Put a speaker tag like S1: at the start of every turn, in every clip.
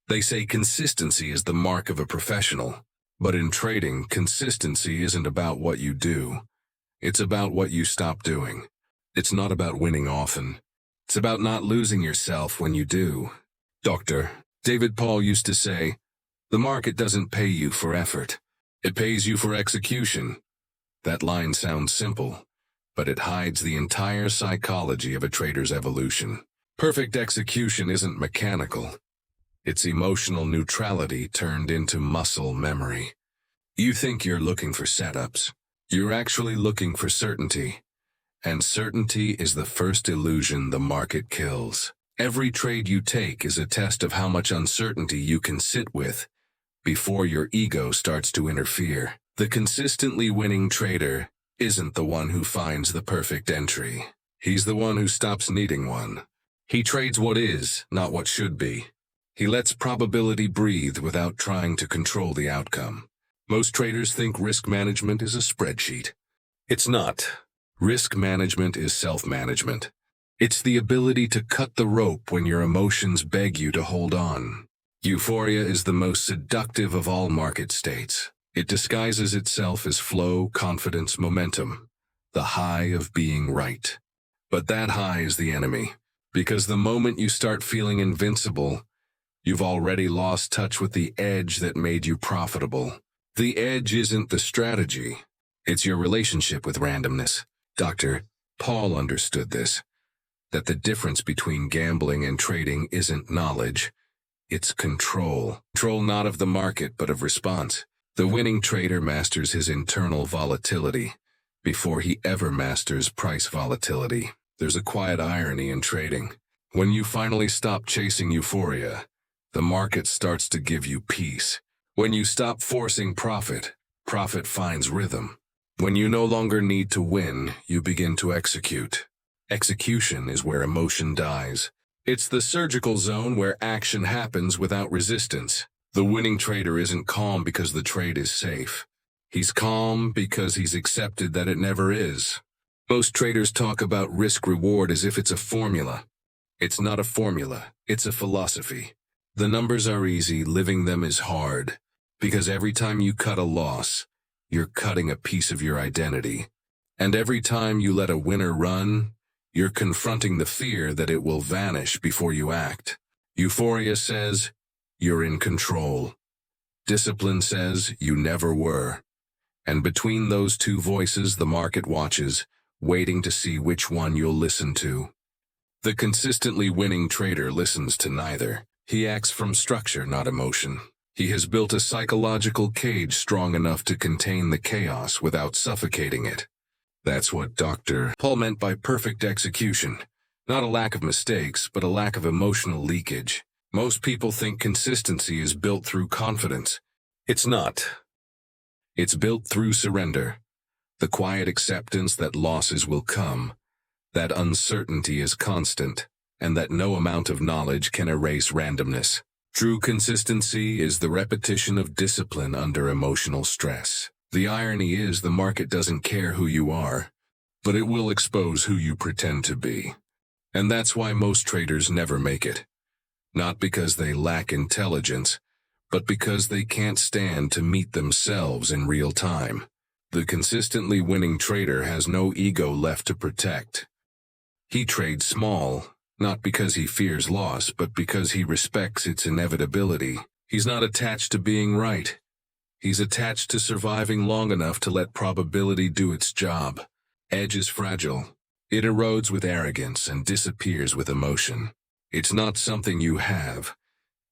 S1: They say consistency is the mark of a professional, but in trading, consistency isn't about what you do. It's about what you stop doing. It's not about winning often. It's about not losing yourself when you do. Dr. David Paul used to say, "The market doesn't pay you for effort. It pays you for execution." That line sounds simple, but it hides the entire psychology of a trader's evolution. Perfect execution isn't mechanical. It's emotional neutrality turned into muscle memory. You think you're looking for setups. You're actually looking for certainty. And certainty is the first illusion the market kills. Every trade you take is a test of how much uncertainty you can sit with before your ego starts to interfere. The consistently winning trader isn't the one who finds the perfect entry. He's the one who stops needing one. He trades what is, not what should be. He lets probability breathe without trying to control the outcome. Most traders think risk management is a spreadsheet. It's not. Risk management is self-management. It's the ability to cut the rope when your emotions beg you to hold on. Euphoria is the most seductive of all market states. It disguises itself as flow, confidence, momentum, the high of being right. But that high is the enemy, because the moment you start feeling invincible, you've already lost touch with the edge that made you profitable. The edge isn't the strategy. It's your relationship with randomness. Dr. Paul understood this, that the difference between gambling and trading isn't knowledge, it's control. Control not of the market, but of response. The winning trader masters his internal volatility before he ever masters price volatility. There's a quiet irony in trading. When you finally stop chasing euphoria, the market starts to give you peace. When you stop forcing profit, profit finds rhythm. When you no longer need to win, you begin to execute. Execution is where emotion dies. It's the surgical zone where action happens without resistance. The winning trader isn't calm because the trade is safe. He's calm because he's accepted that it never is. Most traders talk about risk-reward as if it's a formula. It's not a formula, it's a philosophy. The numbers are easy, living them is hard. Because every time you cut a loss, you're cutting a piece of your identity. And every time you let a winner run, you're confronting the fear that it will vanish before you act. Euphoria says, you're in control. Discipline says, you never were. And between those two voices, the market watches, waiting to see which one you'll listen to. The consistently winning trader listens to neither. He acts from structure, not emotion. He has built a psychological cage strong enough to contain the chaos without suffocating it. That's what Dr. Paul meant by perfect execution. Not a lack of mistakes, but a lack of emotional leakage. Most people think consistency is built through confidence. It's not. It's built through surrender. The quiet acceptance that losses will come, that uncertainty is constant, and that no amount of knowledge can erase randomness. True consistency is the repetition of discipline under emotional stress. The irony is the market doesn't care who you are, but it will expose who you pretend to be. And that's why most traders never make it. Not because they lack intelligence, but because they can't stand to meet themselves in real time. The consistently winning trader has no ego left to protect. He trades small, not because he fears loss, but because he respects its inevitability. He's not attached to being right. He's attached to surviving long enough to let probability do its job. Edge is fragile. It erodes with arrogance and disappears with emotion. It's not something you have.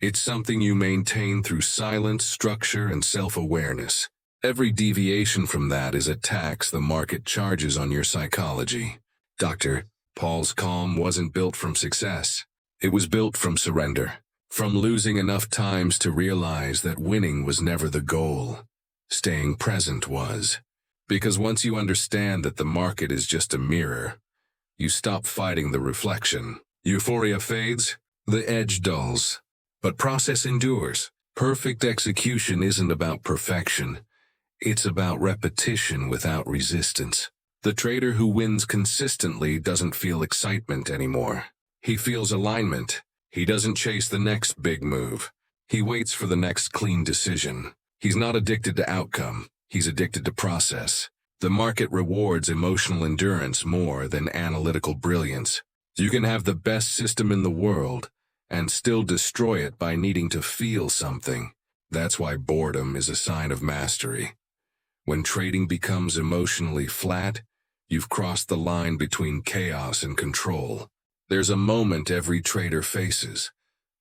S1: It's something you maintain through silence, structure, and self-awareness. Every deviation from that is a tax the market charges on your psychology. Dr. Paul's calm wasn't built from success. It was built from surrender, from losing enough times to realize that winning was never the goal. Staying present was. Because once you understand that the market is just a mirror, you stop fighting the reflection. Euphoria fades, the edge dulls, but process endures. Perfect execution isn't about perfection. It's about repetition without resistance. The trader who wins consistently doesn't feel excitement anymore. He feels alignment. He doesn't chase the next big move. He waits for the next clean decision. He's not addicted to outcome. He's addicted to process. The market rewards emotional endurance more than analytical brilliance. You can have the best system in the world and still destroy it by needing to feel something. That's why boredom is a sign of mastery. When trading becomes emotionally flat, you've crossed the line between chaos and control. There's a moment every trader faces.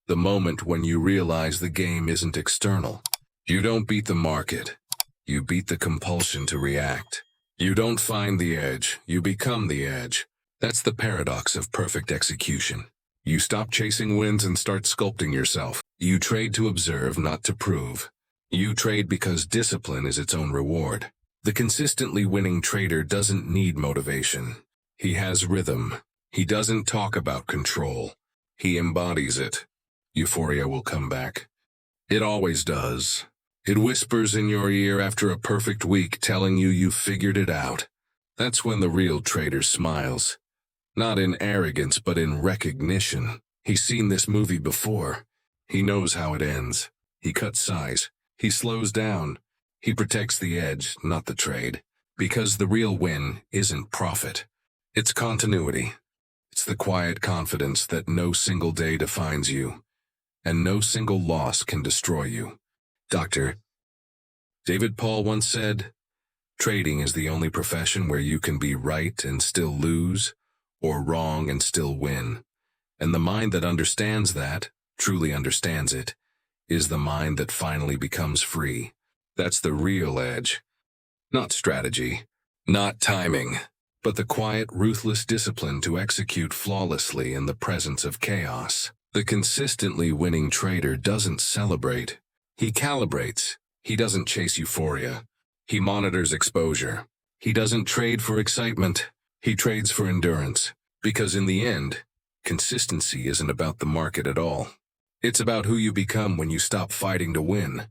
S1: The moment when you realize the game isn't external. You don't beat the market. You beat the compulsion to react. You don't find the edge. You become the edge. That's the paradox of perfect execution. You stop chasing wins and start sculpting yourself. You trade to observe, not to prove. You trade because discipline is its own reward. The consistently winning trader doesn't need motivation. He has rhythm. He doesn't talk about control. He embodies it. Euphoria will come back. It always does. It whispers in your ear after a perfect week, telling you you've figured it out. That's when the real trader smiles. Not in arrogance, but in recognition. He's seen this movie before. He knows how it ends. He cuts size. He slows down. He protects the edge, not the trade. Because the real win isn't profit. It's continuity. It's the quiet confidence that no single day defines you, and no single loss can destroy you. Dr. David Paul once said, "Trading is the only profession where you can be right and still lose, or wrong and still win. And the mind that understands that, truly understands it, is the mind that finally becomes free." That's the real edge. Not strategy, not timing, but the quiet, ruthless discipline to execute flawlessly in the presence of chaos. The consistently winning trader doesn't celebrate. He calibrates. He doesn't chase euphoria. He monitors exposure. He doesn't trade for excitement. He trades for endurance. Because in the end, consistency isn't about the market at all. It's about who you become when you stop fighting to win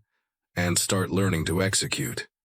S1: and start learning to execute.